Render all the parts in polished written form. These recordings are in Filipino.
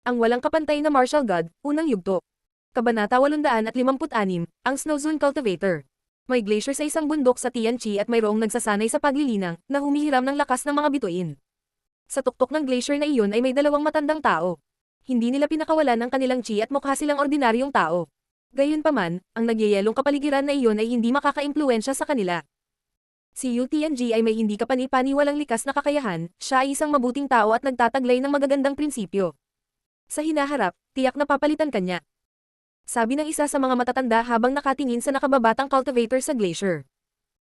Ang walang kapantay na martial god, unang yugto. Kabanata 856, ang Snow Zone Cultivator. May glacier sa isang bundok sa Tianqi at mayroong nagsasanay sa paglilinang na humihiram ng lakas ng mga bituin. Sa tuktok ng glacier na iyon ay may dalawang matandang tao. Hindi nila pinakawalan ang kanilang chi at mukha silang ordinaryong tao. Gayunpaman, ang nagyayelong kapaligiran na iyon ay hindi makakaimpluwensya sa kanila. Si Yu Tianji ay may hindi kapani-paniwalang likas na kakayahan, siya ay isang mabuting tao at nagtataglay ng magagandang prinsipyo. Sa hinaharap, tiyak na papalitan kanya. Sabi ng isa sa mga matatanda habang nakatingin sa nakababatang cultivator sa glacier.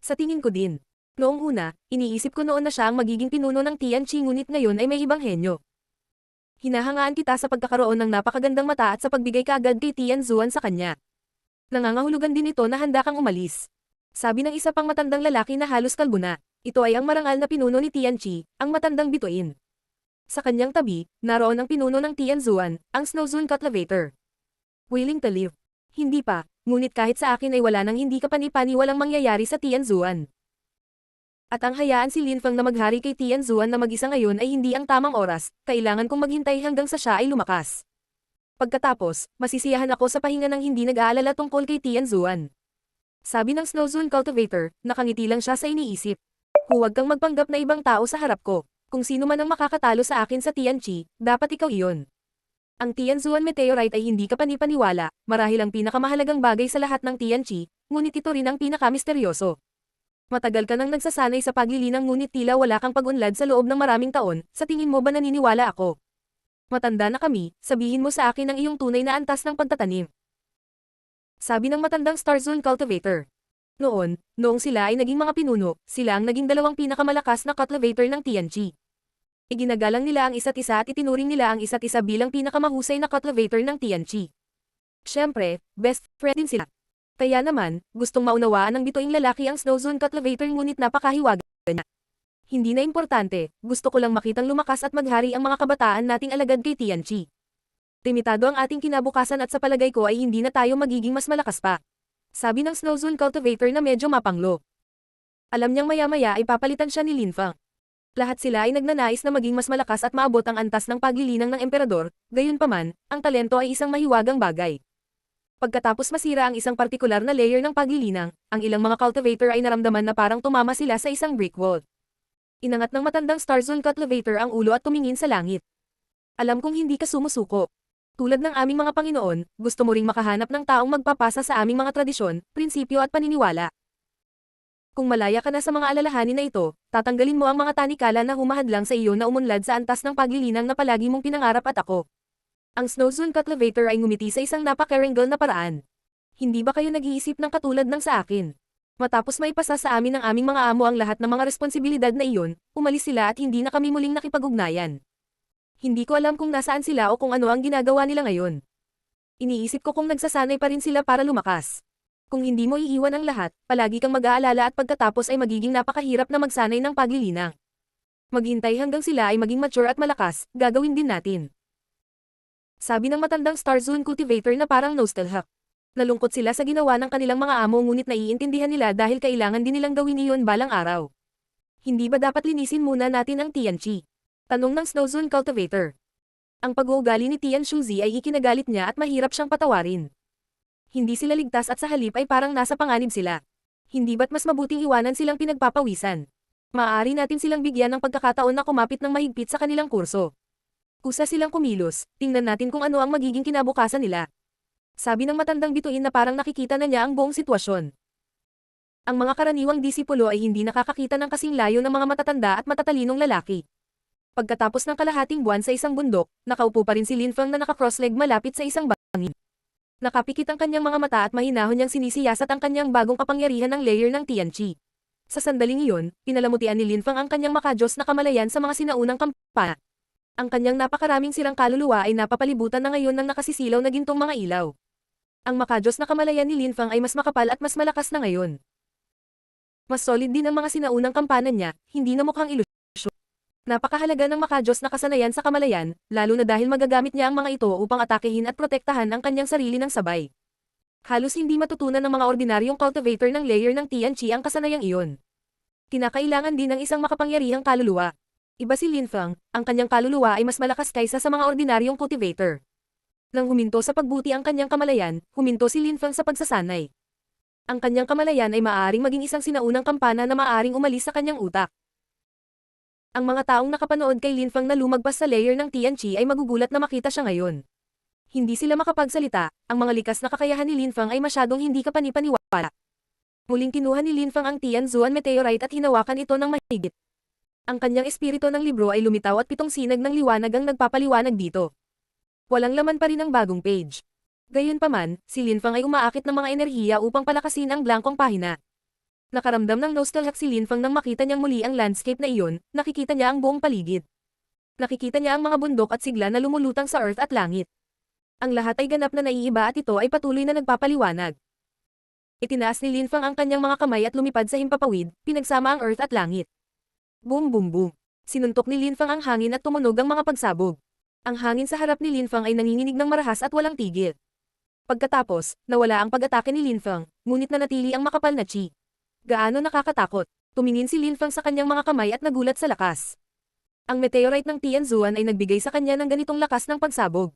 Sa tingin ko din. Noong una, iniisip ko noon na siya ang magiging pinuno ng Tianqi ngunit ngayon ay may ibang henyo. Hinahangaan kita sa pagkakaroon ng napakagandang mata at sa pagbigay kaagad kay Tianzuan sa kanya. Nangangahulugan din ito na handa kang umalis. Sabi ng isa pang matandang lalaki na halos kalbo na. Ito ay ang marangal na pinuno ni Tianqi, ang matandang bituin. Sa kanyang tabi, naroon ang pinuno ng Tianzuan, ang Snow Zone Cultivator. Willing to live. Hindi pa, ngunit kahit sa akin ay wala nang hindi kapani-paniwalang mangyayari sa Tianzuan. At ang hayaan si Linfeng na maghari kay Tianzuan na mag-isa ngayon ay hindi ang tamang oras, kailangan kong maghintay hanggang sa siya ay lumakas. Pagkatapos, masisiyahan ako sa pahinga ng hindi nag-aalala tungkol kay Tianzuan. Sabi ng Snow Zone Cultivator, nakangiti lang siya sa iniisip. Huwag kang magpanggap na ibang tao sa harap ko. Kung sino man ang makakatalo sa akin sa Tianqi, dapat ikaw iyon. Ang Tianzuan meteorite ay hindi kapani-paniwala, marahil ang pinakamahalagang bagay sa lahat ng Tianqi, ngunit ito rin ang pinakamisteryoso. Matagal ka nang nagsasanay sa paglilinang ngunit tila wala kang pag-unlad sa loob ng maraming taon, sa tingin mo ba naniniwala ako? Matanda na kami, sabihin mo sa akin ang iyong tunay na antas ng pagtatanim. Sabi ng matandang Star Zone Cultivator. Noong sila ay naging mga pinuno, sila ang naging dalawang pinakamalakas na cultivator ng Tianqi. Iginagalang nila ang isa't isa at itinuring nila ang isa't isa bilang pinakamahusay na cultivator ng Tianqi. Siyempre, best friend din sila. Kaya naman, gustong maunawaan ng bituing lalaki ang Snow Zone Cultivator ngunit napakahiwaga niya. Hindi na importante, gusto ko lang makitang lumakas at maghari ang mga kabataan nating alagad kay Tianqi. Limitado ang ating kinabukasan at sa palagay ko ay hindi na tayo magiging mas malakas pa. Sabi ng Snow Zone Cultivator na medyo mapanglo. Alam niyang maya-maya ay papalitan siya ni Linfeng. Lahat sila ay nagnanais na maging mas malakas at maabot ang antas ng paglilinang ng emperador, gayunpaman, ang talento ay isang mahiwagang bagay. Pagkatapos masira ang isang partikular na layer ng paglilinang, ang ilang mga cultivator ay naramdaman na parang tumama sila sa isang brick wall. Inangat ng matandang Star Zone Cultivator ang ulo at tumingin sa langit. Alam kong hindi ka sumusuko. Tulad ng aming mga Panginoon, gusto mo ring makahanap ng taong magpapasa sa aming mga tradisyon, prinsipyo at paniniwala. Kung malaya ka na sa mga alalahanin na ito, tatanggalin mo ang mga tanikala na humahadlang sa iyo na umunlad sa antas ng paglilinang na palagi mong pinangarap at ako. Ang Snow Zone Cultivator ay ngumiti sa isang napaka-caringal na paraan. Hindi ba kayo nag-iisip ng katulad ng sa akin? Matapos maipasa sa amin ng aming mga amo ang lahat ng mga responsibilidad na iyon, umalis sila at hindi na kami muling nakipag-ugnayan. Hindi ko alam kung nasaan sila o kung ano ang ginagawa nila ngayon. Iniisip ko kung nagsasanay pa rin sila para lumakas. Kung hindi mo iiwan ang lahat, palagi kang mag-aalala at pagkatapos ay magiging napakahirap na magsanay ng paglilinang. Maghintay hanggang sila ay maging mature at malakas, gagawin din natin. Sabi ng matandang Star Zone Cultivator na parang nostalgic. Nalungkot sila sa ginawa ng kanilang mga amo ngunit naiintindihan nila dahil kailangan din nilang gawin iyon balang araw. Hindi ba dapat linisin muna natin ang Tianqi? Tanong ng Snow Zone Cultivator. Ang pag-uugali ni Tian Shuzi ay ikinagalit niya at mahirap siyang patawarin. Hindi sila ligtas at sa halip ay parang nasa panganib sila. Hindi ba't mas mabuting iwanan silang pinagpapawisan? Maaari natin silang bigyan ng pagkakataon na kumapit ng mahigpit sa kanilang kurso. Kusa silang kumilos, tingnan natin kung ano ang magiging kinabukasan nila. Sabi ng matandang bituin na parang nakikita na niya ang buong sitwasyon. Ang mga karaniwang disipulo ay hindi nakakakita ng kasing layo ng mga matatanda at matatalinong lalaki. Pagkatapos ng kalahating buwan sa isang bundok, nakaupo pa rin si Linfeng na naka-cross-leg malapit sa isang bangin. Nakapikit ang kanyang mga mata at mahinahon niyang sinisiyasat ang kanyang bagong kapangyarihan ng layer ng Tianqi. Sa sandaling iyon, pinalamutian ni Linfeng ang kanyang makajos na kamalayan sa mga sinaunang kampana. Ang kanyang napakaraming sirang kaluluwa ay napapalibutan na ngayon ng nakasisilaw na gintong mga ilaw. Ang makajos na kamalayan ni Linfeng ay mas makapal at mas malakas na ngayon. Mas solid din ang mga sinaunang kampana niya, hindi na mukhang ilusyon. Napakahalaga ng makajos na kasanayan sa kamalayan, lalo na dahil magagamit niya ang mga ito upang atakehin at protektahan ang kanyang sarili ng sabay. Halos hindi matutunan ng mga ordinaryong cultivator ng layer ng Tianqi ang kasanayang iyon. Kinakailangan din ng isang makapangyarihang kaluluwa. Iba si Lin Feng, ang kanyang kaluluwa ay mas malakas kaysa sa mga ordinaryong cultivator. Nang huminto sa pagbuti ang kanyang kamalayan, huminto si Lin Feng sa pagsasanay. Ang kanyang kamalayan ay maaaring maging isang sinaunang kampana na maaaring umalis sa kanyang utak. Ang mga taong nakapanood kay Lin Feng na lumagpas sa layer ng Tianqi ay magugulat na makita siya ngayon. Hindi sila makapagsalita, ang mga likas na kakayahan ni Lin Feng ay masyadong hindi kapanipaniwala. Muling kinuha ni Lin Feng ang Tianzuan meteorite at hinawakan ito ng mahigit. Ang kanyang espiritu ng libro ay lumitaw at 7 sinag ng liwanag ang nagpapaliwanag dito. Walang laman pa rin ang bagong page. Gayunpaman, si Lin Feng ay umaakit ng mga enerhiya upang palakasin ang blankong pahina. Nakaramdam ng nostalgia si Lin Feng nang makita niyang muli ang landscape na iyon, nakikita niya ang buong paligid. Nakikita niya ang mga bundok at sigla na lumulutang sa earth at langit. Ang lahat ay ganap na naiiba at ito ay patuloy na nagpapaliwanag. Itinaas ni Lin Feng ang kanyang mga kamay at lumipad sa himpapawid, pinagsama ang earth at langit. Boom boom boom. Sinuntok ni Lin Feng ang hangin at tumunog ang mga pagsabog. Ang hangin sa harap ni Lin Feng ay nanginginig ng marahas at walang tigil. Pagkatapos, nawala ang pag-atake ni Lin Feng, ngunit nanatili ang makapal na chi. Gaano nakakatakot. Tumingin si Lin Feng sa kanyang mga kamay at nagulat sa lakas. Ang meteorite ng Tianzuan ay nagbigay sa kanya ng ganitong lakas ng pagsabog.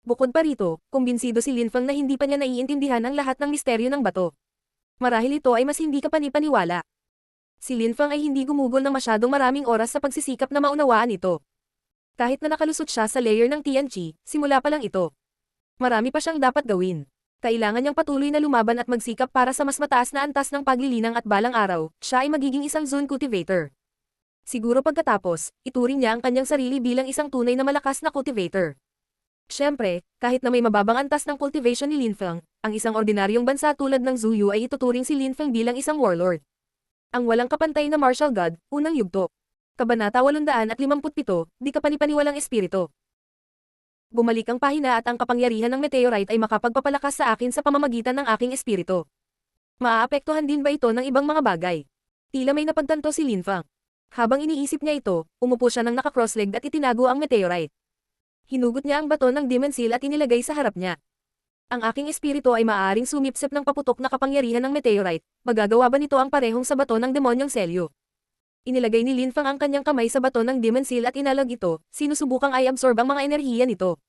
Bukod pa rito, kumbinsido si Lin Feng na hindi pa niya naiintindihan ang lahat ng misteryo ng bato. Marahil ito ay mas hindi kapanipaniwala. Si Lin Feng ay hindi gumugol ng masyadong maraming oras sa pagsisikap na maunawaan ito. Kahit na nakalusot siya sa layer ng Tianqi, simula pa lang ito. Marami pa siyang dapat gawin. Kailangan niyang patuloy na lumaban at magsikap para sa mas mataas na antas ng paglilinang at balang araw, siya ay magiging isang zone cultivator. Siguro pagkatapos, ituring niya ang kanyang sarili bilang isang tunay na malakas na cultivator. Siyempre, kahit na may mababang antas ng cultivation ni Lin Feng, ang isang ordinaryong bansa tulad ng Zuyu ay ituturing si Lin Feng bilang isang warlord. Ang walang kapantay na martial god, unang yugto. Kabanata 857, di kapanipaniwalang espiritu. Bumalik ang pahina at ang kapangyarihan ng meteorite ay makapagpapalakas sa akin sa pamamagitan ng aking espiritu. Maaapektuhan din ba ito ng ibang mga bagay? Tila may napagtanto si Lin Feng. Habang iniisip niya ito, umupo siya ng naka-cross-legged at itinago ang meteorite. Hinugot niya ang bato ng Demon Seal at inilagay sa harap niya. Ang aking espiritu ay maaaring sumipsip ng paputok na kapangyarihan ng meteorite, magagawa ba nito ang parehong sa bato ng demonyong selyo? Inilagay ni Lin Feng ang kanyang kamay sa bato ng Demon Seal at inalag ito, sinusubukang ay absorb ang mga enerhiya nito.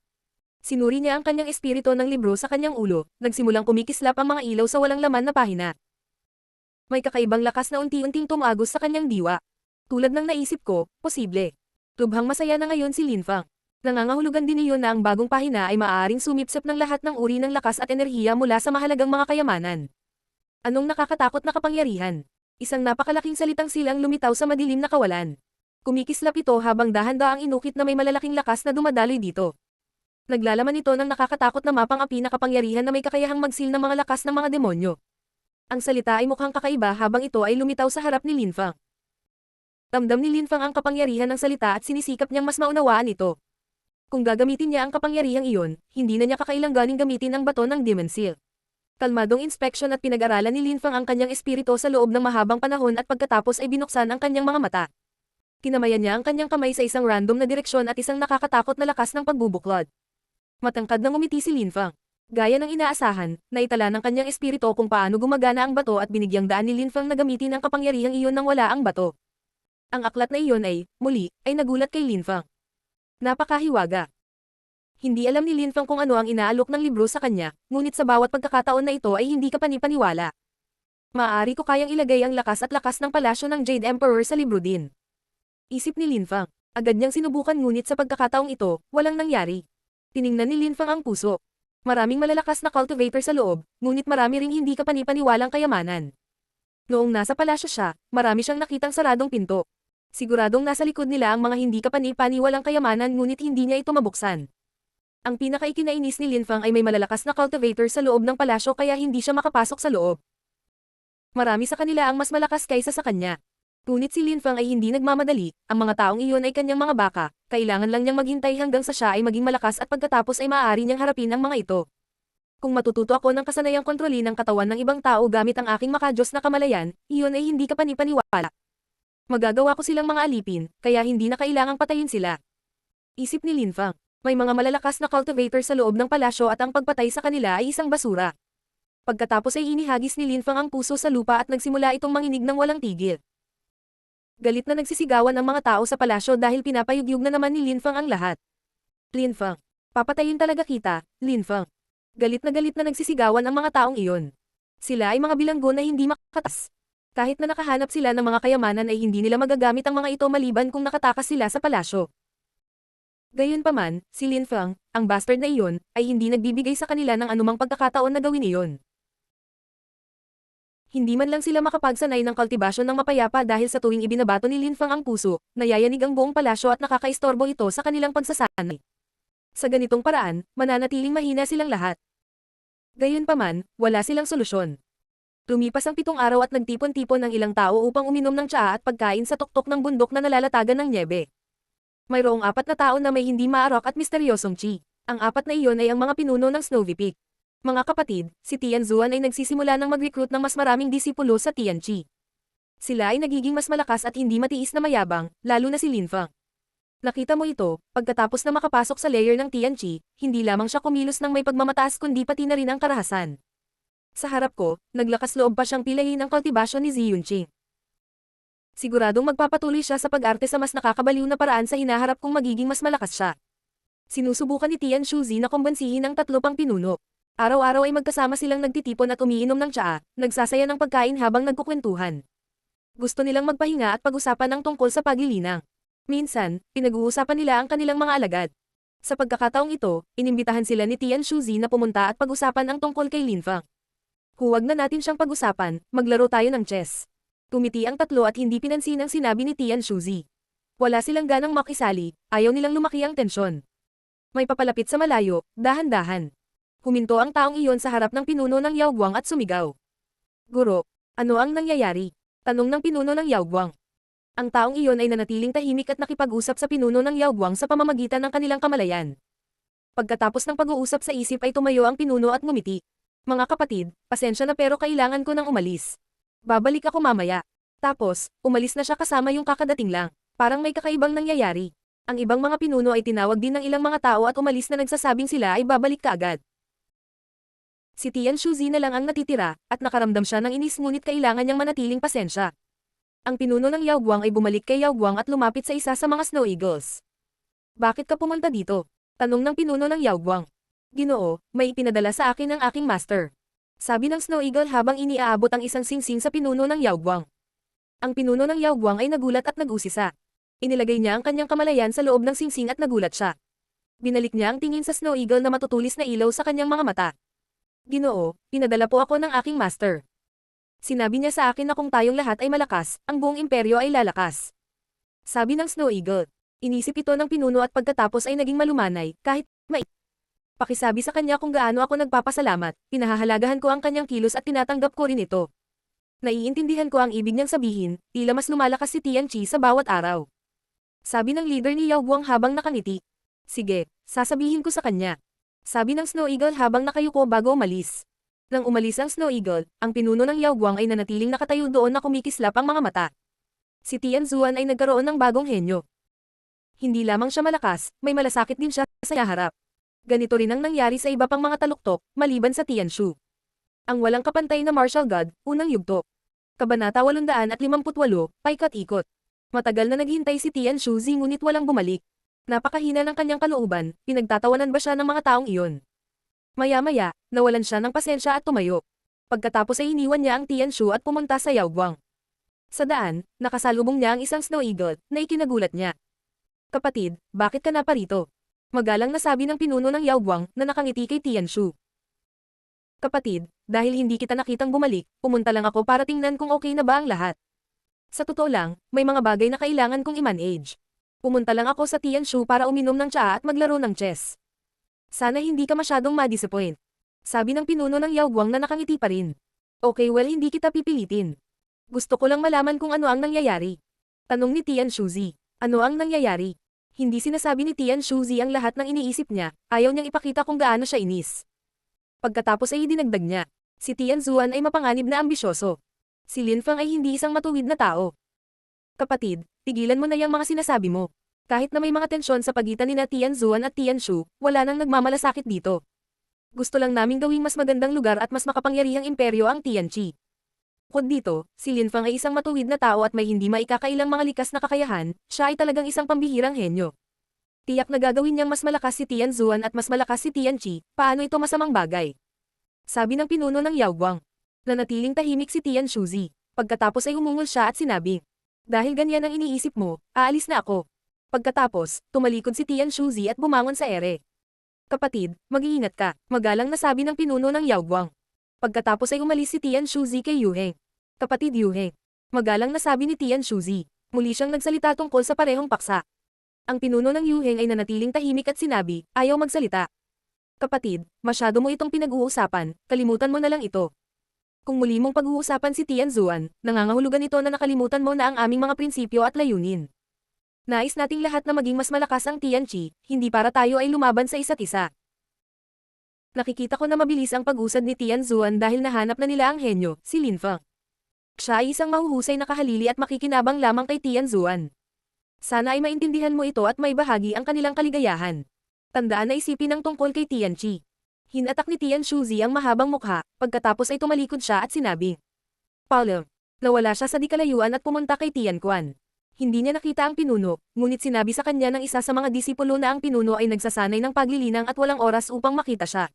Sinuri niya ang kanyang espiritu ng libro sa kanyang ulo, nagsimulang kumikislap ang mga ilaw sa walang laman na pahina. May kakaibang lakas na unti-unting tumagos sa kanyang diwa. Tulad ng naisip ko, posible. Lubhang masaya na ngayon si Lin Feng. Nangangahulugan din iyon na ang bagong pahina ay maaaring sumipsip ng lahat ng uri ng lakas at enerhiya mula sa mahalagang mga kayamanan. Anong nakakatakot na kapangyarihan? Isang napakalaking salitang silang lumitaw sa madilim na kawalan. Kumikislap ito habang dahan-daang inukit na may malalaking lakas na dumadaloy dito. Naglalaman ito ng nakakatakot na mapang api na kapangyarihan na may kakayahang magsil ng mga lakas ng mga demonyo. Ang salita ay mukhang kakaiba habang ito ay lumitaw sa harap ni Lin Feng. Ramdam ni Lin Feng ang kapangyarihan ng salita at sinisikap niyang mas maunawaan ito. Kung gagamitin niya ang kapangyarihang iyon, hindi na niya kakailanganing gamitin ang bato ng Demon Seal. Kalmadong inspeksyon at pinag-aralan ni Lin Feng ang kanyang espiritu sa loob ng mahabang panahon at pagkatapos ay binuksan ang kanyang mga mata. Kinamayan niya ang kanyang kamay sa isang random na direksyon at isang nakakatakot na lakas ng pagbubuklod. Matangkad na ngumiti si Lin Feng. Gaya ng inaasahan, naitala ng kanyang espiritu kung paano gumagana ang bato at binigyang daan ni Lin Feng na gamitin ang kapangyarihang iyon nang wala ang bato. Ang aklat na iyon ay, muli, ay nagulat kay Lin Feng. Napakahiwaga. Hindi alam ni Lin Feng kung ano ang inaalok ng libro sa kanya, ngunit sa bawat pagkakataon na ito ay hindi kapanipaniwala. Maaari ko kayang ilagay ang lakas at lakas ng palasyo ng Jade Emperor sa libro din. Isip ni Lin Feng. Agad niyang sinubukan ngunit sa pagkakataong ito, walang nangyari. Tiningnan ni Lin Feng ang puso. Maraming malalakas na cultivator sa loob, ngunit marami ring hindi kapanipaniwalang kayamanan. Noong nasa palasyo siya, marami siyang nakitang saradong pinto. Siguradong nasa likod nila ang mga hindi kapanipaniwalang kayamanan ngunit hindi niya ito mabuksan. Ang pinakaikinainis ni Lin Feng ay may malalakas na cultivator sa loob ng palasyo kaya hindi siya makapasok sa loob. Marami sa kanila ang mas malakas kaysa sa kanya. Ngunit si Lin Feng ay hindi nagmamadali, ang mga taong iyon ay kanyang mga baka, kailangan lang niyang maghintay hanggang sa siya ay maging malakas at pagkatapos ay maaari niyang harapin ang mga ito. Kung matututo ako ng kasanayang kontrolin ng katawan ng ibang tao gamit ang aking makajos na kamalayan, iyon ay hindi kapanipaniwala. Magagawa ko silang mga alipin, kaya hindi na kailangang patayin sila. Isip ni Lin Feng. May mga malalakas na cultivator sa loob ng palasyo at ang pagpatay sa kanila ay isang basura. Pagkatapos ay inihagis ni Lin Feng ang puso sa lupa at nagsimula itong manginig ng walang tigil. Galit na nagsisigawan ang mga tao sa palasyo dahil pinapayugyug na naman ni Linfang ang lahat. Linfang, papatayin talaga kita, Linfang. Galit na nagsisigawan ang mga taong iyon. Sila ay mga bilanggo na hindi makatas. Kahit na nakahanap sila ng mga kayamanan ay hindi nila magagamit ang mga ito maliban kung nakatakas sila sa palasyo. Gayunpaman, si Linfang, ang bastard na iyon, ay hindi nagbibigay sa kanila ng anumang pagkakataon na gawin iyon. Hindi man lang sila makapagsanay ng kultibasyon ng mapayapa dahil sa tuwing ibinabato ni Linfang ang puso, nayayanig ang buong palasyo at nakakaistorbo ito sa kanilang pagsasanay. Sa ganitong paraan, mananatiling mahina silang lahat. Gayunpaman, wala silang solusyon. Lumipas ang 7 araw at nagtipon-tipon ang ilang tao upang uminom ng tsaa at pagkain sa tuktok ng bundok na nalalatagan ng nyebe. Mayroong 4 na tao na may hindi maarok at misteryosong chi. Ang 4 na iyon ay ang mga pinuno ng Snowy Peak. Mga kapatid, si Tianzuan ay nagsisimula ng mag-recruit ng mas maraming disipulo sa Tianqi. Sila ay nagiging mas malakas at hindi matiis na mayabang, lalo na si Linfang. Nakita mo ito, pagkatapos na makapasok sa layer ng Tianqi, hindi lamang siya kumilos ng may pagmamataas kundi pati na rin ang karahasan. Sa harap ko, naglakas loob pa siyang pilahin ang kultibasyon ni Ziyunqi. Siguradong magpapatuloy siya sa pag-arte sa mas nakakabaliw na paraan sa hinaharap kung magiging mas malakas siya. Sinusubukan ni Tian Shuzi na kumbansihin ang 3 pang pinuno. Araw-araw ay magkasama silang nagtitipon at umiinom ng tsaa, nagsasaya ng pagkain habang nagkukwentuhan. Gusto nilang magpahinga at pag-usapan ng tungkol sa paglilinang. Minsan, pinag-uusapan nila ang kanilang mga alagad. Sa pagkakataong ito, inimbitahan sila ni Tian Shuzi na pumunta at pag-usapan ang tungkol kay Linfang. Huwag na natin siyang pag-usapan, maglaro tayo ng chess. Tumiti ang 3 at hindi pinansin ang sinabi ni Tian Shuzi. Wala silang ganang makisali, ayaw nilang lumaki ang tensyon. May papalapit sa malayo, dahan-dahan. Huminto ang taong iyon sa harap ng pinuno ng Yaoguang at sumigaw. Guro, ano ang nangyayari? Tanong ng pinuno ng Yaoguang. Ang taong iyon ay nanatiling tahimik at nakipag-usap sa pinuno ng Yaoguang sa pamamagitan ng kanilang kamalayan. Pagkatapos ng pag-uusap sa isip ay tumayo ang pinuno at ngumiti. Mga kapatid, pasensya na pero kailangan ko nang umalis. Babalik ako mamaya. Tapos, umalis na siya kasama yung kakadating lang. Parang may kakaibang nangyayari. Ang ibang mga pinuno ay tinawag din ng ilang mga tao at umalis na nagsasabing sila ay babalik kaagad. Si Tian Shuzi na lang ang natitira, at nakaramdam siya ng inis ngunit kailangan niyang manatiling pasensya. Ang pinuno ng Yaoguang ay bumalik kay Yaoguang at lumapit sa isa sa mga Snow Eagles. Bakit ka pumunta dito? Tanong ng pinuno ng Yaoguang. Ginoo, may ipinadala sa akin ng aking master. Sabi ng Snow Eagle habang iniaabot ang isang singsing sa pinuno ng Yaoguang. Ang pinuno ng Yaoguang ay nagulat at nag-usisa. Inilagay niya ang kanyang kamalayan sa loob ng singsing at nagulat siya. Binalik niya ang tingin sa Snow Eagle na matutulis na ilaw sa kanyang mga mata. Ginoo, pinadala po ako ng aking master. Sinabi niya sa akin na kung tayong lahat ay malakas, ang buong imperyo ay lalakas. Sabi ng Snow Eagle. Inisip ito ng pinuno at pagkatapos ay naging malumanay, kahit pakisabi sa kanya kung gaano ako nagpapasalamat, pinahahalagahan ko ang kanyang kilos at tinatanggap ko rin ito. Naiintindihan ko ang ibig niyang sabihin, tila mas lumalakas si Tianqi sa bawat araw. Sabi ng leader ni Yaoguang habang nakangiti. Sige, sasabihin ko sa kanya. Sabi ng Snow Eagle habang nakayuko bago umalis. Nang umalis ang Snow Eagle, ang pinuno ng Yaoguang ay nanatiling nakatayo doon na kumikislap ang mga mata. Si Tianzuan ay nagkaroon ng bagong henyo. Hindi lamang siya malakas, may malasakit din siya sa harap. Ganito rin ang nangyari sa iba pang mga taluktok, maliban sa Tianshu. Ang walang kapantay na martial god, unang yugto. Kabanata 858, Paikat-ikot. Matagal na naghintay si Tianshu ngunit walang bumalik. Napakahina ng kanyang kalooban, pinagtatawanan ba siya ng mga taong iyon? Maya-maya, nawalan siya ng pasensya at tumayo. Pagkatapos ay iniwan niya ang Tianshu at pumunta sa Yaoguang. Sa daan, nakasalubong niya ang isang Snow Eagle, na ikinagulat niya. Kapatid, bakit ka na parito? Magalang na sabi ng pinuno ng Yaoguang na nakangiti kay Tianshu. Kapatid, dahil hindi kita nakitang bumalik, pumunta lang ako para tingnan kung okay na ba ang lahat. Sa totoo lang, may mga bagay na kailangan kong i-manage. Pumunta lang ako sa Tianshu para uminom ng tsaa at maglaro ng chess. Sana hindi ka masyadong ma-disappoint. Sabi ng pinuno ng Yaoguang na nakangiti pa rin. Okay, well, hindi kita pipilitin. Gusto ko lang malaman kung ano ang nangyayari. Tanong ni Tian Shuzi. Ano ang nangyayari? Hindi sinasabi ni Tian Shuzi ang lahat ng iniisip niya, ayaw niyang ipakita kung gaano siya inis. Pagkatapos ay dinagdag niya. Si Tian Zuan ay mapanganib na ambisyoso. Si Linfang ay hindi isang matuwid na tao. Kapatid, tigilan mo na yung mga sinasabi mo. Kahit na may mga tensyon sa pagitan ni Tian Zuan at Tianshu, wala nang nagmamalasakit dito. Gusto lang naming gawing mas magandang lugar at mas makapangyarihang imperyo ang Tianqi. Bukod dito, si Linfang ay isang matuwid na tao at may hindi maikakailang mga likas na kakayahan, siya ay talagang isang pambihirang henyo. Tiyak na gagawin niyang mas malakas si Tian Zuan at mas malakas si Tian Qi, paano ito masamang bagay? Sabi ng pinuno ng Yaoguang. Nanatiling tahimik si Tian Shuzi. Pagkatapos ay humungol siya at sinabi, dahil ganyan ang iniisip mo, aalis na ako. Pagkatapos, tumalikod si Tian Shuzi at bumangon sa ere. Kapatid, mag-iingat ka, magalang na sabi ng pinuno ng Yaoguang. Pagkatapos ay umalis si Tian Shuzi kay Yuheng. Kapatid Yuheng. Magalang na sabi ni Tian Shuzi. Muli siyang nagsalita tungkol sa parehong paksa. Ang pinuno ng Yuheng ay nanatiling tahimik at sinabi, ayaw magsalita. Kapatid, masyado mo itong pinag-uusapan, kalimutan mo na lang ito. Kung muli mong pag-uusapan si Tian Zuan, nangangahulugan ito na nakalimutan mo na ang aming mga prinsipyo at layunin. Nais nating lahat na maging mas malakas ang Tian Qi, hindi para tayo ay lumaban sa isa't isa. Nakikita ko na mabilis ang pag-usad ni Tian Zuan dahil nahanap na nila ang henyo, si Linfang. Siya ay isang mahuhusay na kahalili at makikinabang lamang kay Tian Zuan. Sana ay maintindihan mo ito at may bahagi ang kanilang kaligayahan. Tandaan na isipin ang tungkol kay Tian Qi. Hinatak ni Tian Shuzi ang mahabang mukha, pagkatapos ay tumalikod siya at sinabi. Paulo. Nawala siya sa dikalayuan at pumunta kay Tian Quan. Hindi niya nakita ang pinuno, ngunit sinabi sa kanya ng isa sa mga disipulo na ang pinuno ay nagsasanay ng paglilinang at walang oras upang makita siya.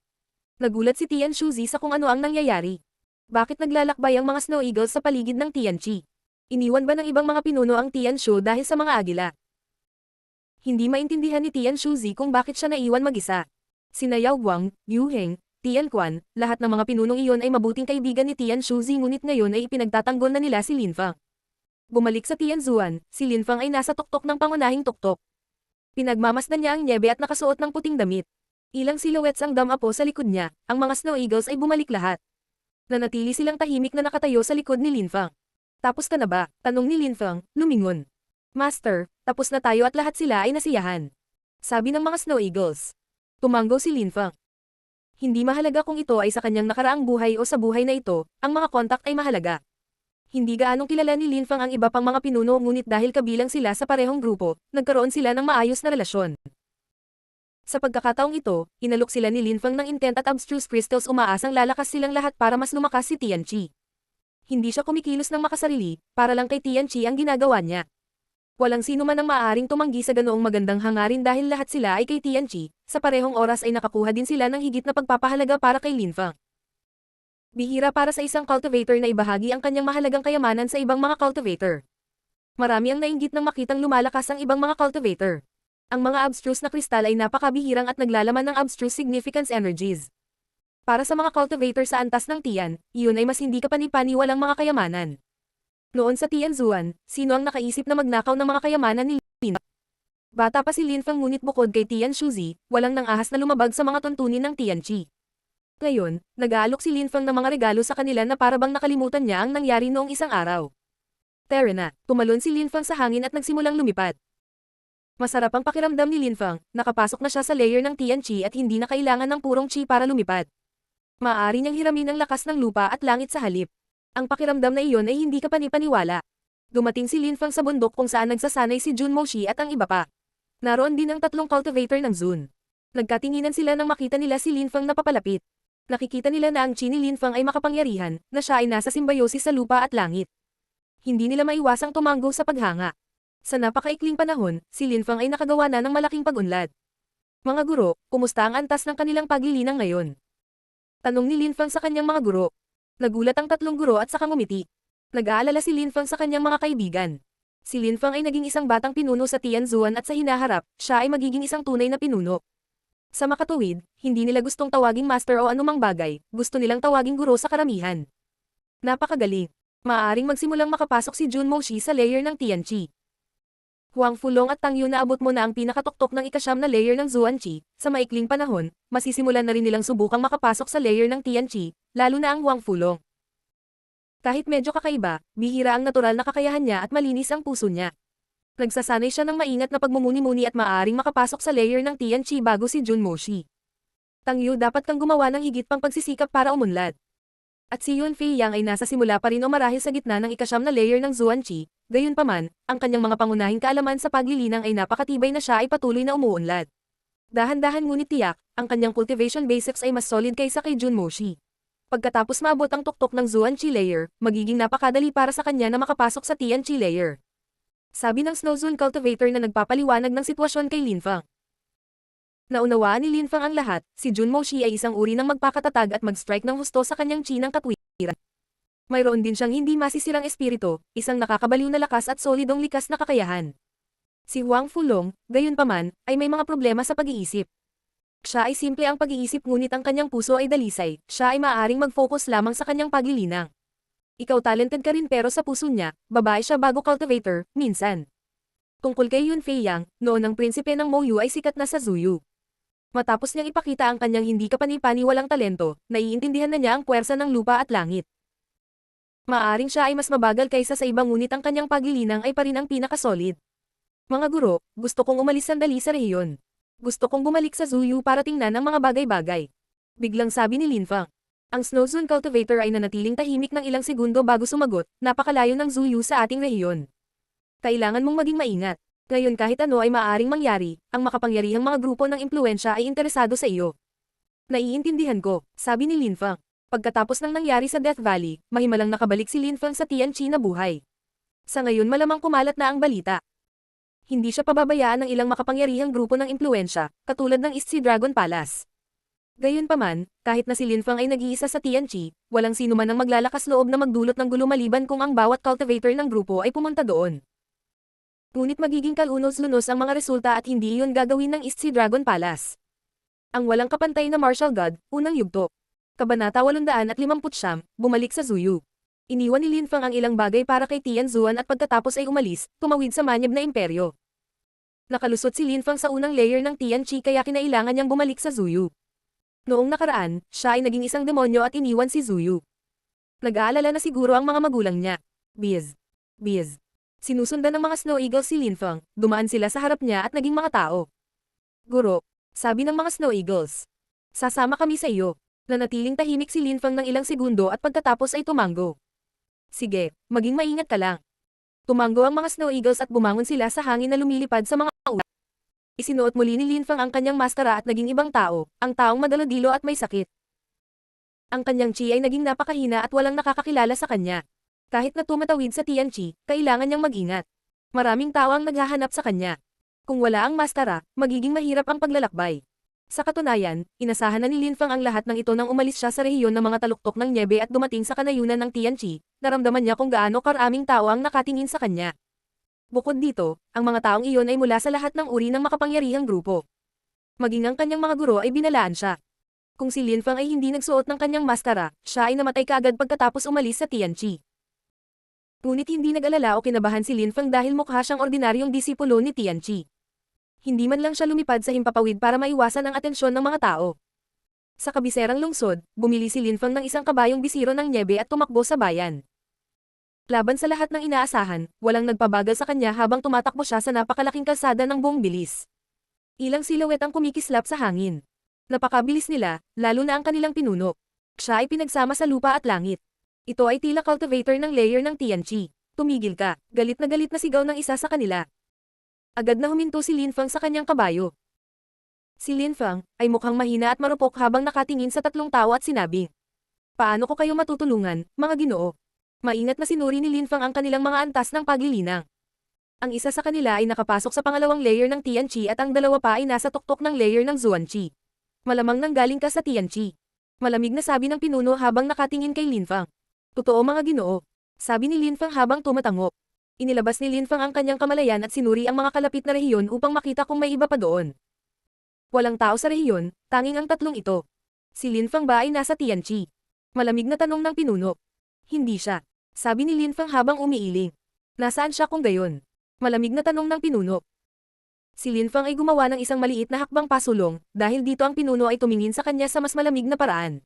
Nagulat si Tian Shuzi sa kung ano ang nangyayari. Bakit naglalakbay ang mga Snow Eagles sa paligid ng Tian Qi? Iniwan ba ng ibang mga pinuno ang Tian Shu dahil sa mga agila? Hindi maintindihan ni Tian Shuzi kung bakit siya naiwan mag-isa. Sina Yaoguang, Yu Heng, Tian Quan, lahat ng mga pinunong iyon ay mabuting kaibigan ni Tian Shuzi ngunit ngayon ay ipinagtatanggol na nila si Linfang. Bumalik sa Tian Zuan, si Linfang ay nasa tuktok ng pangunahing tuktok. Pinagmamasdan niya ang nyebe at nakasuot ng puting damit. Ilang silhouettes ang damapo sa likod niya, ang mga Snow Eagles ay bumalik lahat. Nanatili silang tahimik na nakatayo sa likod ni Linfang. Tapos ka na ba? Tanong ni Linfang, lumingon. Master, tapos na tayo at lahat sila ay nasiyahan. Sabi ng mga Snow Eagles. Tumanggo si Linfang. Hindi mahalaga kung ito ay sa kanyang nakaraang buhay o sa buhay na ito, ang mga kontak ay mahalaga. Hindi gaanong kilala ni Linfang ang iba pang mga pinuno ngunit dahil kabilang sila sa parehong grupo, nagkaroon sila ng maayos na relasyon. Sa pagkakataong ito, inalok sila ni Linfang ng intent at abstruse crystals umaasang lalakas silang lahat para mas lumakas si Tian Qi. Hindi siya kumikilos ng makasarili, para lang kay Tian Qi ang ginagawa niya. Walang sino man ang maaaring tumanggi sa ganoong magandang hangarin dahil lahat sila ay kay Tian Qi, sa parehong oras ay nakakuha din sila ng higit na pagpapahalaga para kay Linfang. Bihira para sa isang cultivator na ibahagi ang kanyang mahalagang kayamanan sa ibang mga cultivator. Marami ang nainggit nang makitang lumalakas ang ibang mga cultivator. Ang mga abstruse na kristal ay napakabihirang at naglalaman ng abstruse significance energies. Para sa mga cultivator sa antas ng Tian, iyon ay mas hindi kapani-paniwalang mga kayamanan. Noon sa Tian Zuan, sino ang nakaisip na magnakaw ng mga kayamanan ni Linfang? Bata pa si Linfang ngunit bukod kay Tian Shuzi, walang nangahas na lumabag sa mga tuntunin ng Tian Qi. Ngayon, nag-aalok si Linfang ng mga regalo sa kanila na parabang nakalimutan niya ang nangyari noong isang araw. Tara na, tumalon si Linfang sa hangin at nagsimulang lumipad. Masarap ang pakiramdam ni Linfang, nakapasok na siya sa layer ng Tian Qi at hindi na kailangan ng purong Qi para lumipad. Maaari niyang hiramin ang lakas ng lupa at langit sa halip. Ang pakiramdam na iyon ay hindi kapani-paniwala. Dumating si Linfang sa bundok kung saan nagsasanay si Jun Moshi at ang iba pa. Naroon din ang tatlong cultivator ng Zun. Nagkatinginan sila nang makita nila si Linfang na papalapit. Nakikita nila na ang Qi ni Linfang ay makapangyarihan, na siya ay nasa symbiosis sa lupa at langit. Hindi nila maiwasang tumanggo sa paghanga. Sa napakaikling panahon, si Linfang ay nakagawa na ng malaking pag-unlad. Mga guro, kumusta ang antas ng kanilang paglilinang ngayon? Tanong ni Linfang sa kanyang mga guro. Nagulat ang tatlong guro at saka ngumiti. Nag-aalala si Linfang sa kanyang mga kaibigan. Si Linfang ay naging isang batang pinuno sa Tian Zuan at sa hinaharap, siya ay magiging isang tunay na pinuno. Sa makatuwid, hindi nila gustong tawaging master o anumang bagay, gusto nilang tawaging guro sa karamihan. Napakagaling. Maaaring magsimulang makapasok si Jun Moshi sa layer ng Tian Qi. Huang Fulong at Tang Yu naabot mo na ang pinakatuktok ng ikasyam na layer ng Zuan Qi, sa maikling panahon, masisimulan na rin nilang subukang makapasok sa layer ng Tian Qi, lalo na ang Huang Fulong. Kahit medyo kakaiba, bihira ang natural na kakayahan niya at malinis ang puso niya. Nagsasanay siya ng maingat na pagmumuni-muni at maaaring makapasok sa layer ng Tian Qi bago si Jun Moshi. Tang Yu, dapat kang gumawa ng higit pang pagsisikap para umunlad. At si Yun Fei Yang ay nasa simula pa rin o marahil sa gitna ng ikasyam na layer ng Zuan Qi. Gayunpaman, ang kanyang mga pangunahing kaalaman sa paglilinang ay napakatibay na siya ay patuloy na umuunlad. Dahan-dahan ngunit tiyak, ang kanyang cultivation basics ay mas solid kaysa kay Jun Moshi. Pagkatapos maabot ang tuktok ng Zuan-Chi layer, magiging napakadali para sa kanya na makapasok sa Tian-Chi layer. Sabi ng Snow Zone Cultivator na nagpapaliwanag ng sitwasyon kay Linfang. Naunawaan ni Linfang ang lahat, si Junmo Shi ay isang uri ng magpakatatag at mag-strike ng husto sa kanyang chi ng katwiran. Mayroon din siyang hindi masisirang espiritu, isang nakakabaliw na lakas at solidong likas na kakayahan. Si Huang Fulong, gayunpaman, ay may mga problema sa pag-iisip. Siya ay simple ang pag-iisip ngunit ang kanyang puso ay dalisay, siya ay maaaring mag-focus lamang sa kanyang paglilinang. Ikaw talented ka rin pero sa puso niya, babae siya bago cultivator, minsan. Tungkol kay Yun Fei Yang, noon ang prinsipe ng Moyu ay sikat na sa Zuyu. Matapos niyang ipakita ang kanyang hindi kapani-paniwalang talento, naiintindihan na niya ang puwersa ng lupa at langit. Maaring siya ay mas mabagal kaysa sa iba ngunit ang kanyang paglilinang ay pa rin ang pinakasolid. Mga guro, gusto kong umalis sandali sa rehiyon. Gusto kong bumalik sa Zuyu para tingnan ang mga bagay-bagay. Biglang sabi ni Linfang. Ang Snow Zone Cultivator ay nanatiling tahimik ng ilang segundo bago sumagot, napakalayo ng Zuyu sa ating rehiyon. Kailangan mong maging maingat. Ngayon kahit ano ay maaaring mangyari, ang makapangyarihang mga grupo ng impluensya ay interesado sa iyo. Naiintindihan ko, sabi ni Linfang. Pagkatapos ng nangyari sa Death Valley, mahimalang nakabalik si Linfang sa Tianqi na buhay. Sa ngayon malamang kumalat na ang balita. Hindi siya pababayaan ng ilang makapangyarihang grupo ng impluensya, katulad ng East Sea Dragon Palace. Gayunpaman, kahit na si Linfang ay nag-iisa sa Tianqi, walang sino man ang maglalakas loob na magdulot ng gulo maliban kung ang bawat cultivator ng grupo ay pumunta doon. Ngunit magiging kalunos-lunos ang mga resulta at hindi iyon gagawin ng East Sea Dragon Palace. Ang walang kapantay na martial god, unang yugto. Kabanata 859, bumalik sa Zuyu. Iniwan ni Linfang ang ilang bagay para kay Tian Zuan at pagkatapos ay umalis, tumawid sa manyab na imperyo. Nakalusot si Linfang sa unang layer ng Tianqi kaya kinailangan niyang bumalik sa Zuyu. Noong nakaraan, siya ay naging isang demonyo at iniwan si Zuyu. Nag-aalala na siguro ang mga magulang niya. Biz. Sinusundan ng mga Snow Eagles si Linfang, dumaan sila sa harap niya at naging mga tao. Guro, sabi ng mga Snow Eagles. Sasama kami sa iyo. Nanatiling tahimik si Linfang ng ilang segundo at pagkatapos ay tumango. Sige, maging maingat ka lang. Tumango ang mga Snow Eagles at bumangon sila sa hangin na lumilipad sa mga ulat. Isinuot muli ni Linfang ang kanyang maskara at naging ibang tao, ang taong madaladilo at may sakit. Ang kanyang chi ay naging napakahina at walang nakakakilala sa kanya. Kahit na tumatawid sa Tianqi, kailangan niyang mag-ingat. Maraming tao ang naghahanap sa kanya. Kung wala ang maskara, magiging mahirap ang paglalakbay. Sa katunayan, inasahan na ni Linfang ang lahat ng ito nang umalis siya sa rehiyon ng mga taluktok ng nyebe at dumating sa kanayunan ng Tianqi, naramdaman niya kung gaano karaming tao ang nakatingin sa kanya. Bukod dito, ang mga taong iyon ay mula sa lahat ng uri ng makapangyarihang grupo. Maging ang kanyang mga guro ay binalaan siya. Kung si Linfang ay hindi nagsuot ng kanyang maskara, siya ay namatay kaagad pagkatapos umalis sa Tianqi. Ngunit hindi nag-alala o kinabahan si Linfang dahil mukha siyang ordinaryong disipulo ni Tianqi. Hindi man lang siya lumipad sa himpapawid para maiwasan ang atensyon ng mga tao. Sa kabiserang lungsod, bumili si Linfang ng isang kabayong bisiro ng nyebe at tumakbo sa bayan. Laban sa lahat ng inaasahan, walang nagpabagal sa kanya habang tumatakbo siya sa napakalaking kalsada ng buong bilis. Ilang silhouette ang kumikislap sa hangin. Napakabilis nila, lalo na ang kanilang pinuno. Siya ay pinagsama sa lupa at langit. Ito ay tila cultivator ng layer ng Tianqi. Tumigil ka, galit na sigaw ng isa sa kanila. Agad na huminto si Linfang sa kanyang kabayo. Si Linfang ay mukhang mahina at marupok habang nakatingin sa tatlong tao at sinabi, "Paano ko kayo matutulungan, mga ginoo?" Maingat na sinuri ni Linfang ang kanilang mga antas ng paglilinang. Ang isa sa kanila ay nakapasok sa pangalawang layer ng Tianqi at ang dalawa pa ay nasa tuktok ng layer ng Zuanqi. Malamang nanggaling ka sa Tianqi. Malamig na sabi ng pinuno habang nakatingin kay Linfang. Totoo mga ginoo, sabi ni Linfang habang tumatango. Inilabas ni Linfang ang kanyang kamalayan at sinuri ang mga kalapit na rehiyon upang makita kung may iba pa doon. Walang tao sa rehiyon, tanging ang tatlong ito. Si Linfang ba ay nasa Tianqi? Malamig na tanong ng pinuno. Hindi siya, sabi ni Linfang habang umiiling. Nasaan siya kung gayon? Malamig na tanong ng pinuno. Si Linfang ay gumawa ng isang maliit na hakbang pasulong, dahil dito ang pinuno ay tumingin sa kanya sa mas malamig na paraan.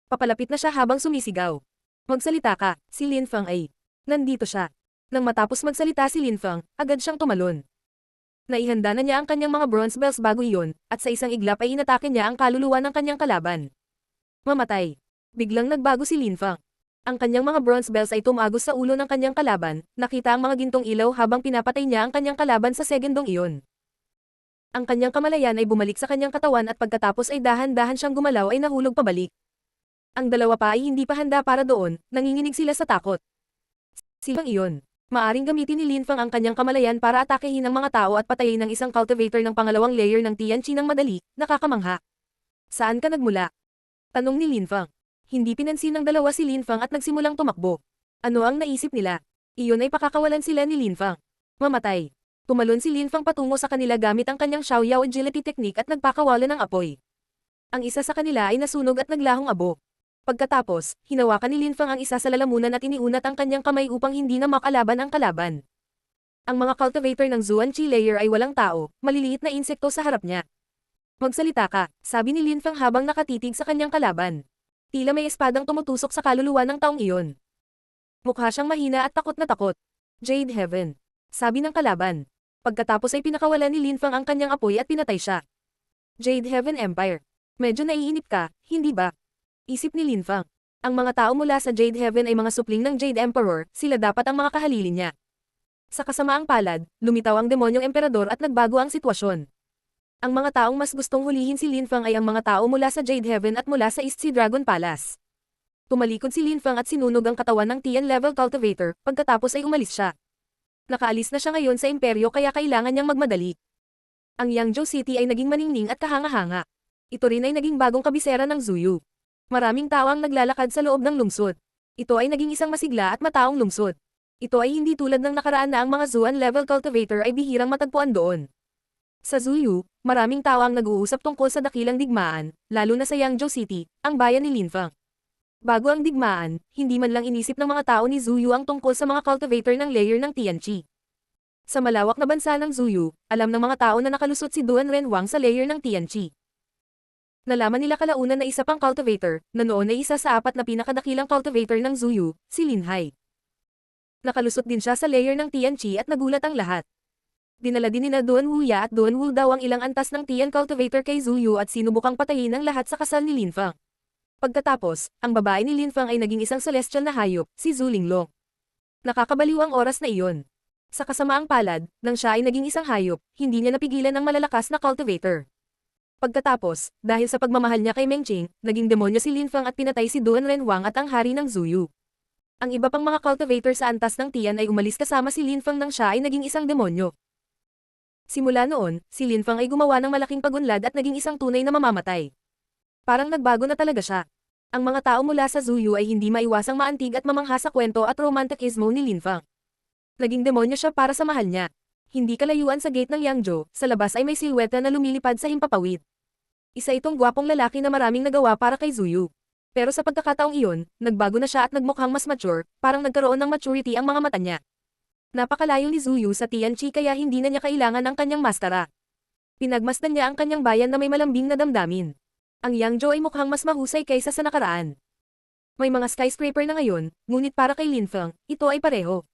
Papalapit na siya habang sumisigaw. Magsalita ka, si Linfang ay. Nandito siya. Nang matapos magsalita si Linfang, agad siyang tumalon. Naihanda na niya ang kanyang mga bronze bells bago iyon, at sa isang iglap ay inatake niya ang kaluluwa ng kanyang kalaban. Mamatay. Biglang nagbago si Linfang. Ang kanyang mga bronze bells ay tumagos sa ulo ng kanyang kalaban, nakita ang mga gintong ilaw habang pinapatay niya ang kanyang kalaban sa segundong iyon. Ang kanyang kamalayan ay bumalik sa kanyang katawan at pagkatapos ay dahan-dahan siyang gumalaw ay nahulog pabalik. Ang dalawa pa ay hindi pa handa para doon, nanginginig sila sa takot. Silang iyon. Maaring gamitin ni Lin Fang ang kanyang kamalayan para atakehin ang mga tao at patayin ang isang cultivator ng pangalawang layer ng Tianqi ng madali, nakakamangha. Saan ka nagmula? Tanong ni Lin Fang. Hindi pinansin ng dalawa si Lin Fang at nagsimulang tumakbo. Ano ang naisip nila? Iyon ay pakakawalan sila ni Lin Fang. Mamatay. Tumalon si Lin Fang patungo sa kanila gamit ang kanyang Xiaoyao agility technique at nagpakawalan ng apoy. Ang isa sa kanila ay nasunog at naglahong abo. Pagkatapos, hinawakan ni Lin Fang ang isa sa lalamunan at iniunat ang kanyang kamay upang hindi na makalaban ang kalaban. Ang mga cultivator ng Zuanqi layer ay walang tao, maliliit na insekto sa harap niya. Magsalita ka, sabi ni Lin Fang habang nakatitig sa kanyang kalaban. Tila may espadang tumutusok sa kaluluwa ng taong iyon. Mukha siyang mahina at takot na takot. Jade Heaven, sabi ng kalaban. Pagkatapos ay pinakawalan ni Lin Fang ang kanyang apoy at pinatay siya. Jade Heaven Empire. Medyo naiinip ka, hindi ba? Isip ni Lin Fang. Ang mga tao mula sa Jade Heaven ay mga supling ng Jade Emperor, sila dapat ang mga kahalili niya. Sa kasamaang palad, lumitaw ang demonyong emperador at nagbago ang sitwasyon. Ang mga taong mas gustong hulihin si Lin Fang ay ang mga tao mula sa Jade Heaven at mula sa East Sea Dragon Palace. Tumalikod si Lin Fang at sinunog ang katawan ng Tian level cultivator, pagkatapos ay umalis siya. Nakaalis na siya ngayon sa imperyo kaya kailangan niyang magmadali. Ang Yangzhou City ay naging maningning at kahanga-hanga. Ito rin ay naging bagong kabisera ng Zuyu. Maraming tao ang naglalakad sa loob ng lungsod. Ito ay naging isang masigla at mataong lungsod. Ito ay hindi tulad ng nakaraan na ang mga Zuan level cultivator ay bihirang matagpuan doon. Sa Zuyu, maraming tao ang nag-uusap tungkol sa dakilang digmaan, lalo na sa Yangzhou City, ang bayan ni Lin Fang. Bago ang digmaan, hindi man lang inisip ng mga tao ni Zuyu ang tungkol sa mga cultivator ng layer ng Tianqi. Sa malawak na bansa ng Zuyu, alam ng mga tao na nakalusot si Duan Renwang sa layer ng Tianqi. Nalaman nila kalaunan na isa pang cultivator, na noon ay isa sa apat na pinakadakilang cultivator ng Zuyu, si Lin Hai. Nakalusot din siya sa layer ng Tianqi at nagulat ang lahat. Dinala din nina Duan Wuya at Duan Wu Dao ang ilang antas ng Tian cultivator kay Zuyu at sinubukang patayin ang lahat sa kasal ni Lin Fang. Pagkatapos, ang babae ni Lin Fang ay naging isang celestial na hayop, si Zhu Linglong. Nakakabaliw ang oras na iyon. Sa kasamaang palad, nang siya ay naging isang hayop, hindi niya napigilan ang malalakas na cultivator. Pagkatapos, dahil sa pagmamahal niya kay Meng Qing, naging demonyo si Lin Fang at pinatay si Duan Renwang at ang hari ng Zuyu. Ang iba pang mga cultivator sa antas ng Tian ay umalis kasama si Lin Fang nang siya ay naging isang demonyo. Simula noon, si Lin Fang ay gumawa ng malaking pagunlad at naging isang tunay na mamamatay. Parang nagbago na talaga siya. Ang mga tao mula sa Zuyu ay hindi maiwasang maantig at mamangha sa kwento at romantikismo ni Lin Fang. Naging demonyo siya para sa mahal niya. Hindi kalayuan sa gate ng Yangzhou, sa labas ay may silweta na lumilipad sa himpapawid. Isa itong gwapong lalaki na maraming nagawa para kay Zuyu. Pero sa pagkakataong iyon, nagbago na siya at nagmukhang mas mature, parang nagkaroon ng maturity ang mga mata niya. Napakalayo ni Zuyu sa Tianqi kaya hindi na niya kailangan ang kanyang maskara. Pinagmasdan niya ang kanyang bayan na may malambing na damdamin. Ang Yangzhou ay mukhang mas mahusay kaysa sa nakaraan. May mga skyscraper na ngayon, ngunit para kay Lin Fang, ito ay pareho.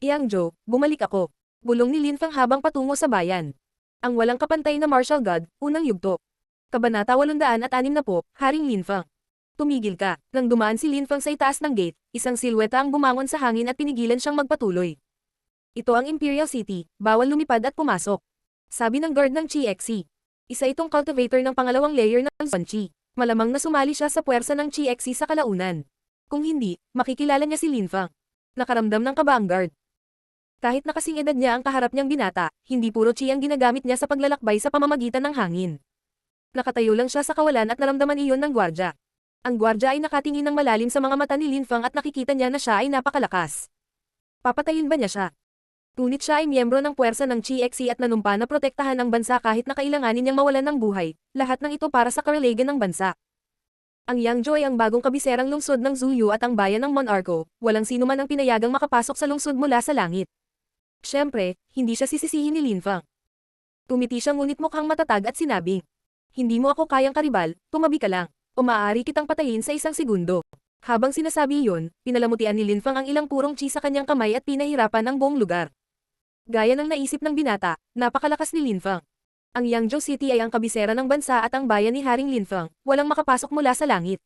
Yangzhou, bumalik ako. Bulong ni Lin Fang habang patungo sa bayan. Ang walang kapantay na martial god, unang yugto. Kabanata 860, Haring Lin Fang. Tumigil ka. Nang dumaan si Lin Fang sa itaas ng gate, isang silweta ang bumangon sa hangin at pinigilan siyang magpatuloy. Ito ang Imperial City, bawal lumipad at pumasok. Sabi ng guard ng QXC. Isa itong cultivator ng pangalawang layer ng Zuanqi. Malamang na sumali siya sa puwersa ng QXC sa kalaunan. Kung hindi, makikilala niya si Lin Fang. Nakaramdam ng kaba ang guard. Kahit nakasing edad niya ang kaharap niyang binata, hindi puro chi ang ginagamit niya sa paglalakbay sa pamamagitan ng hangin. Nakatayo lang siya sa kawalan at naramdaman iyon ng gwardya. Ang gwardya ay nakatingin ng malalim sa mga mata ni Lin Fang at nakikita niya na siya ay napakalakas. Papatayin ba niya siya? Ngunit siya ay miyembro ng puwersa ng QXC at nanumpa na protektahan ang bansa kahit na kailanganin niyang mawalan ng buhay, lahat ng ito para sa karalagan ng bansa. Ang Yangzhou ay ang bagong kabiserang lungsod ng Zuyu at ang bayan ng Monarco, walang sino man ang pinayagang makapasok sa lungsod mula sa langit. Siyempre, hindi siya sisisihin ni Lin Fang. Tumiti siya ngunit mukhang matatag at sinabing, hindi mo ako kayang karibal, tumabi ka lang, o maaari kitang patayin sa isang segundo. Habang sinasabi iyon, pinalamutian ni Lin Fang ang ilang purong chi sa kanyang kamay at pinahirapan ang buong lugar. Gaya ng naisip ng binata, napakalakas ni Lin Fang. Ang Yangzhou City ay ang kabisera ng bansa at ang bayan ni Haring Lin Fang, walang makapasok mula sa langit.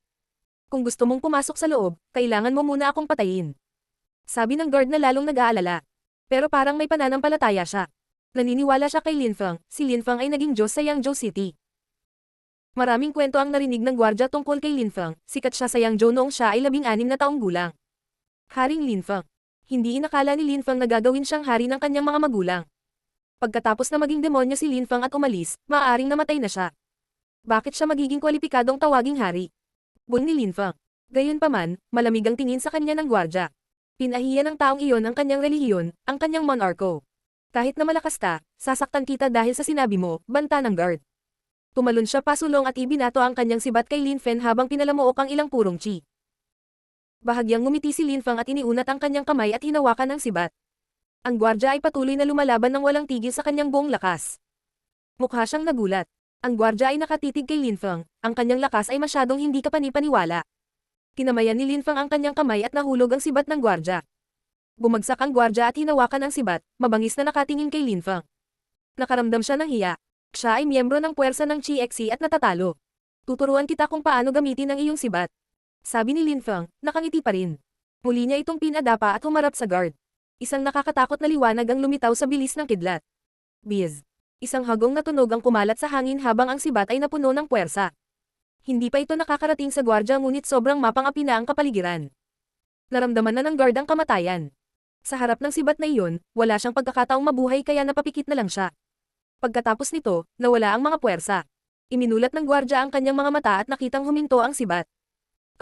Kung gusto mong pumasok sa loob, kailangan mo muna akong patayin. Sabi ng guard na lalong nag-aalala. Pero parang may pananampalataya siya. Naniniwala siya kay Lin Fang, si Lin Fang ay naging Diyos sa Yangzhou City. Maraming kwento ang narinig ng gwardya tungkol kay Linfeng, sikat siya sa Yangzhou noong siya ay 16 na taong gulang. Haring Linfeng. Hindi inakala ni Linfeng na gagawin siyang hari ng kanyang mga magulang. Pagkatapos na maging demonyo si Linfeng at umalis, maaaring namatay na siya. Bakit siya magiging kwalipikadong tawaging hari? Bun ni Linfeng. Gayunpaman, malamig ang tingin sa kanya ng gwardya. Pinahiya ng taong iyon ang kanyang relihiyon, ang kanyang monarko. Kahit na malakas ka, sasaktan kita dahil sa sinabi mo, banta ng guard. Tumalon siya pasulong at ibinato ang kanyang sibat kay Linfen habang pinalamuok ang ilang purong chi. Bahagyang ngumiti si Linfeng at iniunat ang kanyang kamay at hinawakan ang sibat. Ang gwardya ay patuloy na lumalaban ng walang tigil sa kanyang buong lakas. Mukha siyang nagulat. Ang gwardya ay nakatitig kay Linfeng, ang kanyang lakas ay masyadong hindi kapani-paniwala. Kinamayan ni Linfeng ang kanyang kamay at nahulog ang sibat ng gwardya. Bumagsak ang gwardya at hinawakan ang sibat, mabangis na nakatingin kay Linfeng. Nakaramdam siya ng hiya. Siya ay miyembro ng puwersa ng Chi-Xi at natatalo. Tuturuan kita kung paano gamitin ang iyong sibat. Sabi ni Linfeng, nakangiti pa rin. Muli niya itong pinadapa at humarap sa guard. Isang nakakatakot na liwanag ang lumitaw sa bilis ng kidlat. Biz. Isang hagong na tunog ang kumalat sa hangin habang ang sibat ay napuno ng puwersa. Hindi pa ito nakakarating sa gwardya ngunit sobrang mapang-api na ang kapaligiran. Naramdaman na ng guard ang kamatayan. Sa harap ng sibat na iyon, wala siyang pagkakataong mabuhay kaya napapikit na lang siya. Pagkatapos nito, nawala ang mga puwersa. Iminulat ng gwardya ang kanyang mga mata at nakitang huminto ang sibat.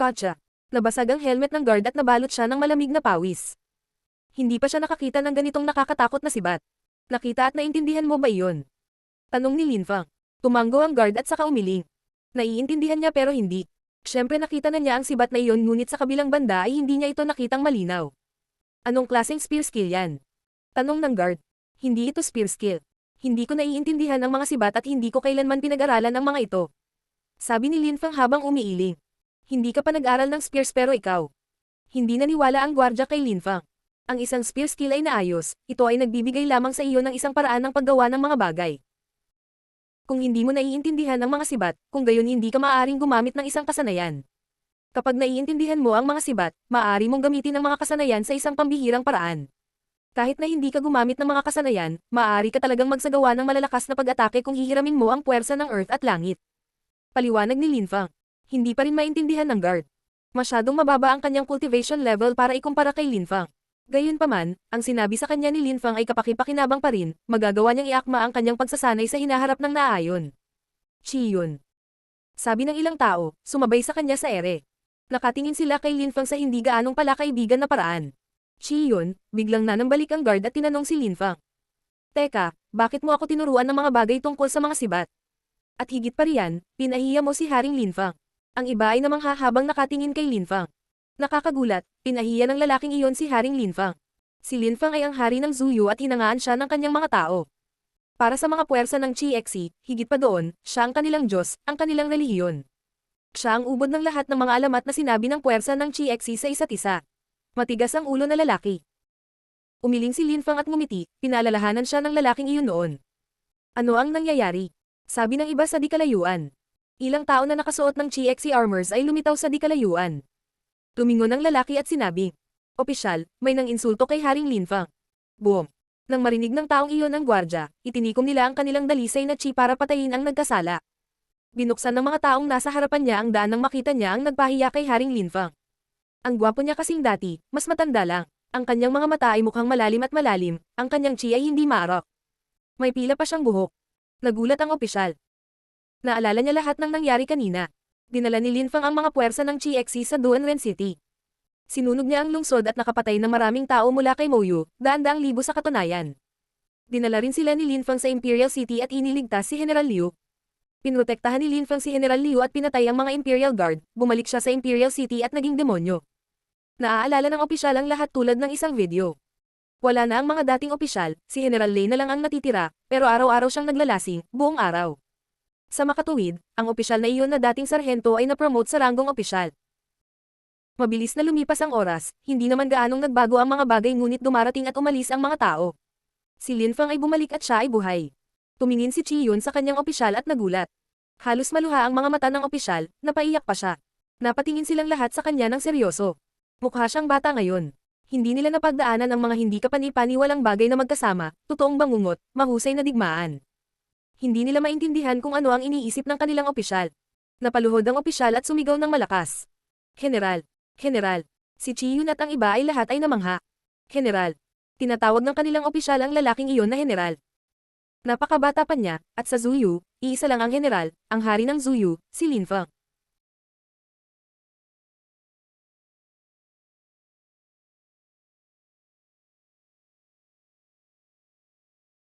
Katsa. Nabasag ang helmet ng guard at nabalot siya ng malamig na pawis. Hindi pa siya nakakita ng ganitong nakakatakot na sibat. Nakita at naintindihan mo ba iyon? Tanong ni Linfeng. Tumanggo ang guard at saka umiling. Naiintindihan niya pero hindi. Siyempre nakita na niya ang sibat na iyon ngunit sa kabilang banda ay hindi niya ito nakitang malinaw. Anong klaseng spear skill yan? Tanong ng guard. Hindi ito spear skill. Hindi ko naiintindihan ang mga sibat at hindi ko kailanman pinag-aralan ang mga ito. Sabi ni Linfeng habang umiiling. Hindi ka pa nag-aral ng spears pero ikaw. Hindi naniwala ang gwardya kay Linfeng. Ang isang spear skill ay naayos, ito ay nagbibigay lamang sa iyo ng isang paraan ng paggawa ng mga bagay. Kung hindi mo naiintindihan ang mga sibat, kung gayon hindi ka maaaring gumamit ng isang kasanayan. Kapag naiintindihan mo ang mga sibat, maaari mong gamitin ang mga kasanayan sa isang pambihirang paraan. Kahit na hindi ka gumamit ng mga kasanayan, maaari ka talagang magsagawa ng malalakas na pag-atake kung hihiramin mo ang puwersa ng earth at langit. Paliwanag ni Linfeng. Hindi pa rin maintindihan ng guard. Masyadong mababa ang kanyang cultivation level para ikumpara kay Linfeng. Gayunpaman, ang sinabi sa kanya ni Linfeng ay kapaki-pakinabang pa rin, magagawa niyang iakma ang kanyang pagsasanay sa hinaharap ng naaayon. Chiyun. Sabi ng ilang tao, sumabay sa kanya sa ere. Nakatingin sila kay Linfeng sa hindi gaanong pala kaibigan na paraan. Chiyun, biglang nanambalik ang guard at tinanong si Linfeng. Teka, bakit mo ako tinuruan ng mga bagay tungkol sa mga sibat? At higit pa riyan, pinahiya mo si Haring Linfeng. Ang iba ay namangha habang nakatingin kay Linfeng. Nakakagulat, pinahiya ng lalaking iyon si Haring Linfeng. Si Linfeng ay ang hari ng Zuyu at hinangaan siya ng kanyang mga tao. Para sa mga puwersa ng Chi-Xi, higit pa doon, siya ang kanilang Diyos, ang kanilang relihiyon. Siya ang ubod ng lahat ng mga alamat na sinabi ng puwersa ng Chi-Xi sa isa't isa. Matigas ang ulo na lalaki. Umiling si Linfeng at ngumiti, pinaalalahanan siya ng lalaking iyon noon. Ano ang nangyayari? Sabi ng iba sa di kalayuan. Ilang tao na nakasuot ng Chi-Xi armors ay lumitaw sa di kalayuan. Tumingon ang lalaki at sinabi, Opisyal, may nang insulto kay Haring Linfeng. Boom! Nang marinig ng taong iyon ang gwardya, itinikom nila ang kanilang dalisay na chi para patayin ang nagkasala. Binuksan ng mga taong nasa harapan niya ang daan nang makita niya ang nagpahiya kay Haring Linfeng. Ang gwapo niya kasing dati, mas matanda lang. Ang kanyang mga mata ay mukhang malalim at malalim, ang kanyang chi ay hindi maarok. May pila pa siyang buhok. Nagulat ang opisyal. Naalala niya lahat ng nangyari kanina. Dinala ni Linfeng ang mga puwersa ng Chi-Xi sa Duanren City. Sinunog niya ang lungsod at nakapatay ng maraming tao mula kay Moyu, daan-daang libo sa katunayan. Dinala rin sila ni Linfeng sa Imperial City at iniligtas si General Liu. Pinrotektahan ni Linfeng si General Liu at pinatay ang mga Imperial Guard, bumalik siya sa Imperial City at naging demonyo. Naaalala ng opisyal ang lahat tulad ng isang video. Wala na ang mga dating opisyal, si General Lei na lang ang natitira, pero araw-araw siyang naglalasing, buong araw. Sa makatuwid, ang opisyal na iyon na dating sarhento ay na-promote sa ranggong opisyal. Mabilis na lumipas ang oras, hindi naman gaanong nagbago ang mga bagay ngunit dumarating at umalis ang mga tao. Si Linfeng ay bumalik at siya ay buhay. Tumingin si Chiyun sa kanyang opisyal at nagulat. Halos maluha ang mga mata ng opisyal, napaiyak pa siya. Napatingin silang lahat sa kanya ng seryoso. Mukha siyang bata ngayon. Hindi nila napagdaanan ang mga hindi kapani-paniwalang bagay na magkasama, totoong bangungot, mahusay na digmaan. Hindi nila maintindihan kung ano ang iniisip ng kanilang opisyal. Napaluhod ang opisyal at sumigaw ng malakas. General! General! Si Chiyun at ang iba ay lahat ay namangha. General! Tinatawag ng kanilang opisyal ang lalaking iyon na general. Napakabata pa niya, at sa Zuyu, iisa lang ang general, ang hari ng Zuyu, si Lin Feng.